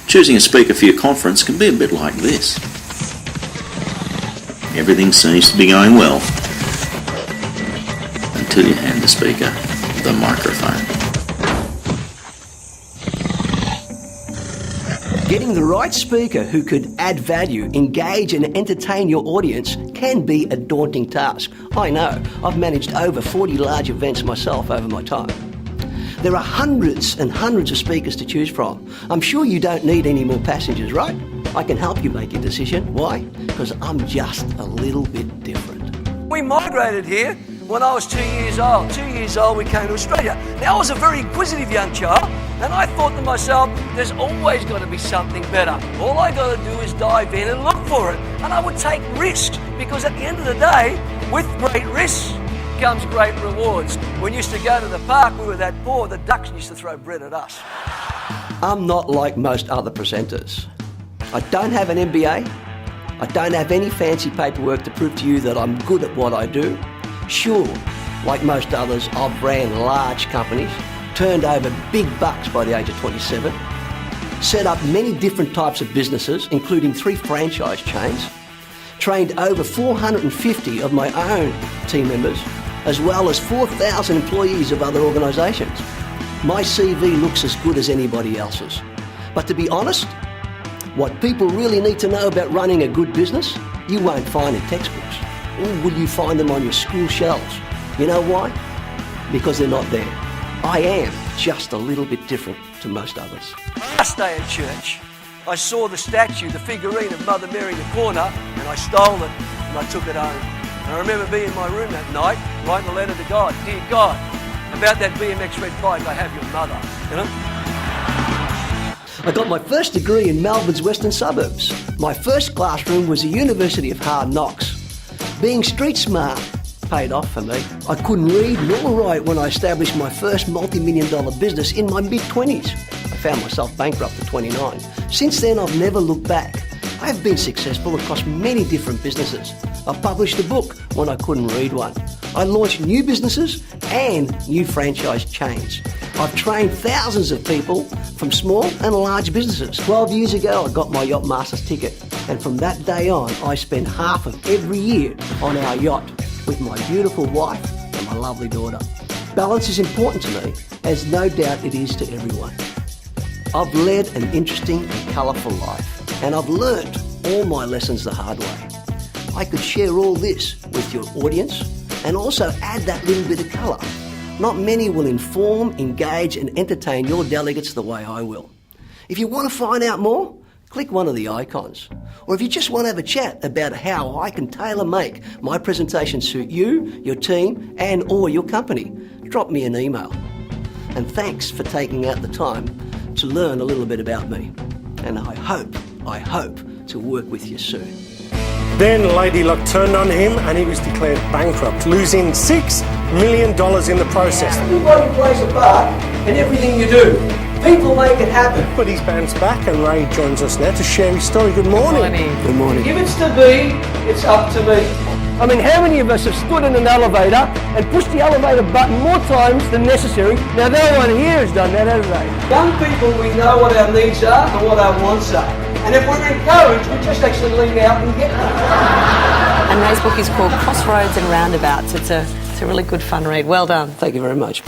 Choosing a speaker for your conference can be a bit like this. Everything seems to be going well until you hand the speaker the microphone. Getting the right speaker who could add value, engage and entertain your audience can be a daunting task. I know, I've managed over 40 large events myself over my time. There are hundreds and hundreds of speakers to choose from. I'm sure you don't need any more passengers, right? I can help you make your decision. Why? Because I'm just a little bit different. We migrated here when I was 2 years old. 2 years old we came to Australia. Now I was a very inquisitive young child and I thought to myself, there's always got to be something better. All I got to do is dive in and look for it. And I would take risks because at the end of the day, with great risks comes great rewards. When we used to go to the park, we were that poor, the ducks used to throw bread at us. I'm not like most other presenters. I don't have an MBA. I don't have any fancy paperwork to prove to you that I'm good at what I do. Sure, like most others, I've ran large companies, turned over big bucks by the age of 27, set up many different types of businesses, including 3 franchise chains, trained over 450 of my own team members, as well as 4,000 employees of other organisations. My CV looks as good as anybody else's. But to be honest, what people really need to know about running a good business, you won't find in textbooks. Or will you find them on your school shelves? You know why? Because they're not there. I am just a little bit different to most others. Last day at church, I saw the statue, the figurine of Mother Mary in the corner, and I stole it and I took it home. And I remember being in my room that night, writing a letter to God. Dear God, about that BMX red bike, I have your mother. You know? I got my first degree in Melbourne's western suburbs. My first classroom was the University of Hard Knocks. Being street smart paid off for me. I couldn't read nor write when I established my first multi-million-dollar business in my mid-20s. I found myself bankrupt at 29. Since then, I've never looked back. I have been successful across many different businesses. I published a book when I couldn't read one. I launched new businesses and new franchise chains. I've trained thousands of people from small and large businesses. 12 years ago, I got my Yacht Master's ticket. And from that day on, I spend half of every year on our yacht with my beautiful wife and my lovely daughter. Balance is important to me, as no doubt it is to everyone. I've led an interesting and colourful life, and I've learnt all my lessons the hard way. I could share all this with your audience and also add that little bit of colour. Not many will inform, engage and entertain your delegates the way I will. If you want to find out more, click one of the icons. Or if you just want to have a chat about how I can tailor-make my presentation suit you, your team and or your company, drop me an email. And thanks for taking out the time to learn a little bit about me. And I hope to work with you soon. Then Lady Luck turned on him and he was declared bankrupt, losing $6 million in the process. Everybody plays a part in everything you do. People make it happen. But he's bounced back and Ray joins us now to share his story. Good morning. Good morning. If it's to be, it's up to me. I mean, how many of us have stood in an elevator and pushed the elevator button more times than necessary? Now, no one here has done that, have they? Young people, we know what our needs are and what our wants are. And if we're encouraged, we just actually lean out and get them. And Ray's book is called Crossroads and Roundabouts. It's a really good fun read. Well done. Thank you very much.